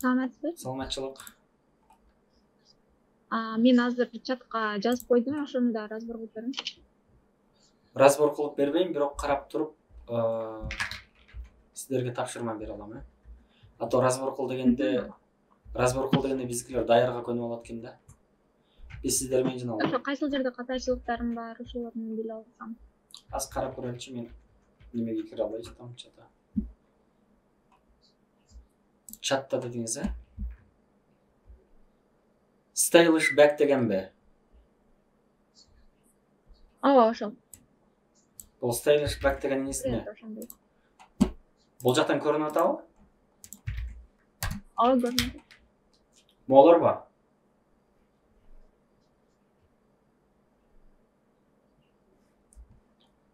Саламатсызбы? Саламатчылык. Мен азыр чатка жазып койдум, ошону да разбор кылып берем. Разбор кылып бербейм, бирок карап туруп сиздерге тапшырма бере алам, э? А то разбор кыл дегенде биздикилер даярга көнүп алат экен да. Биз сиздер менен жана Ошо кайсыл жерде катайчылыктарым бар, ошолорун биле алсам. Аз карап көрөлүчү, мен немеге кире албай жатам чата. Чатта дедиңиз, э? Stylish back дегенби? Ооба, ошол. Бул stylish back деген эмне? Ошондой. Бул жактан көрүнүп атабы? Ооба, көрүнөт. Могулорбу?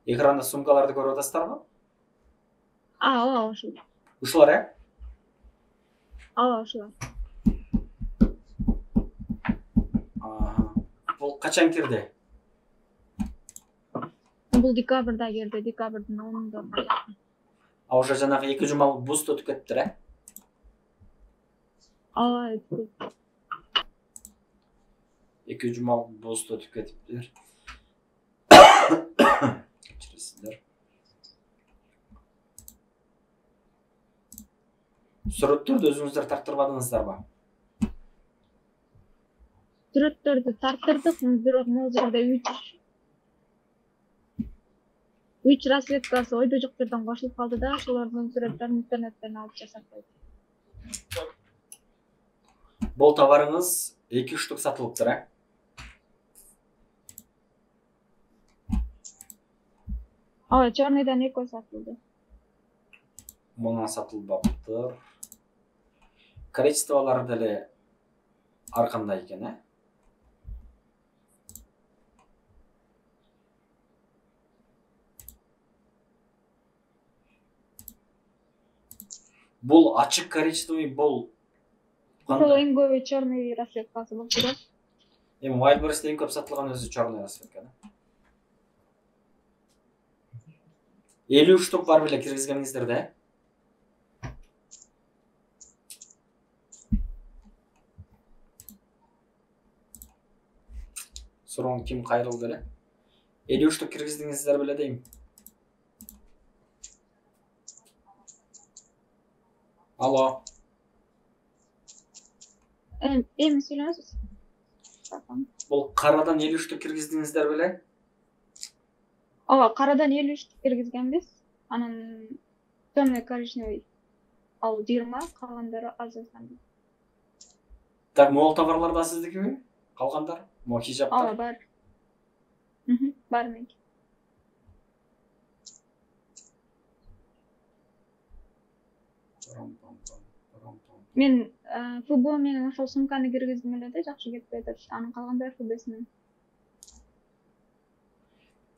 Экранда сумкаларды көрүп атасыздарбы? Ооба, ошол. Ушулар, э? Ооба, ошолор. Бул качан кирди? Бул декабрда келди, декабрдын 10-unda. А уже жанагы 2 жумалык буст өтүп кеттир, э? Ооба, өттү. 2 жумалык буст өтүп кетиптир. Кечиресиздер. Сүрөттөрдү өзүңүздөр тактырбадыңыздарбы? Сүрөттөрдү тартырдык, бирок могул жерде 3 рассветкасы ойдо жок жерден кошулуп калды да, ошолордун сүрөттөрүн интернеттен алып жасап койдум. Бул товарыңыз 2 штук сатылыптыр, э? Ооба, черныйдан 2 сатылды. Муна сатылбаптыр. Количестволары деле ар кандай экен, э? Бул ачык коричневый, бул Ошол эң көбү черный рассветкасы болуп турат. Эми Wildberries'te эң көп сатылган өзү черный рассветка, да? 50 штук бар беле киргизгениңиздер, да? Сурооң ким кайрылды эле? 50 штук киргиздиңиздер беле дейм. Алло. Эми сүйлөңүз. Бул карадан 50 штук киргиздиңиздер беле? Ооба, карадан 50 штук киргизгенбиз. Анан темный коричневый ал 20, калгандары Азиздан. Так, могул товарлар да сиздикиби? Калгандар? Могу хижаптар? Ооба, бар. Бар меники. Мен футбол менен ошол сумканы киргиздим эле да, жакшы кетпей атат. Анын калгандары ФБС менен.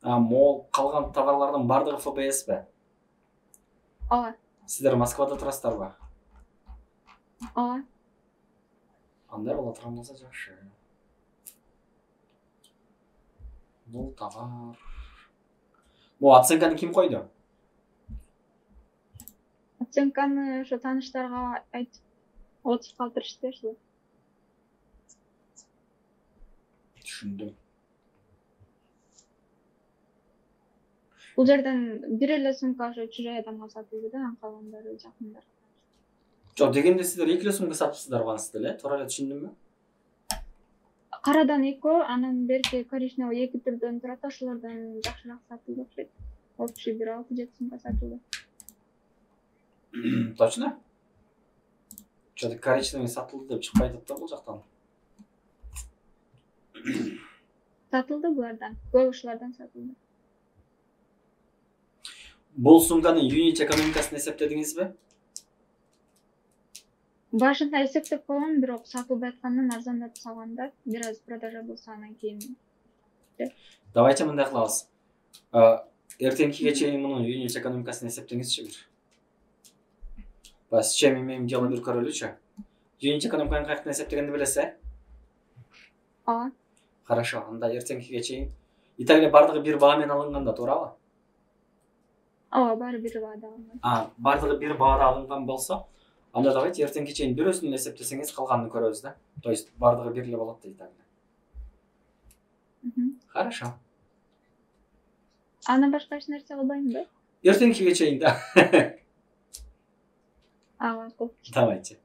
Могул калган товарлардын бардыгы ФБСпи? Ооба. Сиздер Москвада турасыздарбы? Ооба. Андай боло турган болсо жакшы. Бул товар. Могу оценканы ким койду? Оценканы ошо тааныштарга айтып отуруп калтырышты ошо. Түшүндүм. Бул жерден бир эле сумка ошо чужой адамга сатылды да, анан калгандары жакындар. Жок, дегенде сиздер 2 эле сумка сатыпсыздарбы ансыз эле? Туура эле түшүндүмбү? Карадан 2, анан берки коричневый 2 түрдөн турат, ошолордон жакшыраак сатылды окшойт. Общий бир 6-7 сумка сатылды. Точно? Жок, коричневый сатылды деп чыкпай атат да бул жактан. Сатылды булардан, көп ушулардан сатылды. Бул сумканы юнит экономикасын эсептедиңизби? Башында эсептеп койгом, бирок сатылбай аткандан арзандатып салган да, бир аз продажа болсо анан кийин. Давайте мындай кылабыз. Эртеңкиге чейин мунун юнит экономикасын эсептеңизчи бир. С чем имеем дело бир көрөлүчү. Юнит экономиканы каяктан эсептегенди билесиз, э? Ооба. Хорошо, анда эртеңкиге чейин. И так эле бардыгы бир баа менен алынган да, туурабы? Ооба, баары бир баада алынган. Бардыгы бир баада алынган болсо, Анда давайте эртеңге чейин бирөөсүн эсептесеңиз калганын көрөбүз да. То есть бардыгы бир эле болот дейт анда. Хорошо. Андан башка эч нерсе кылбаймынбы? Эртеңкиге чейин да. Макул. Давайте.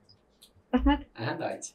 Рахмат. Давайте.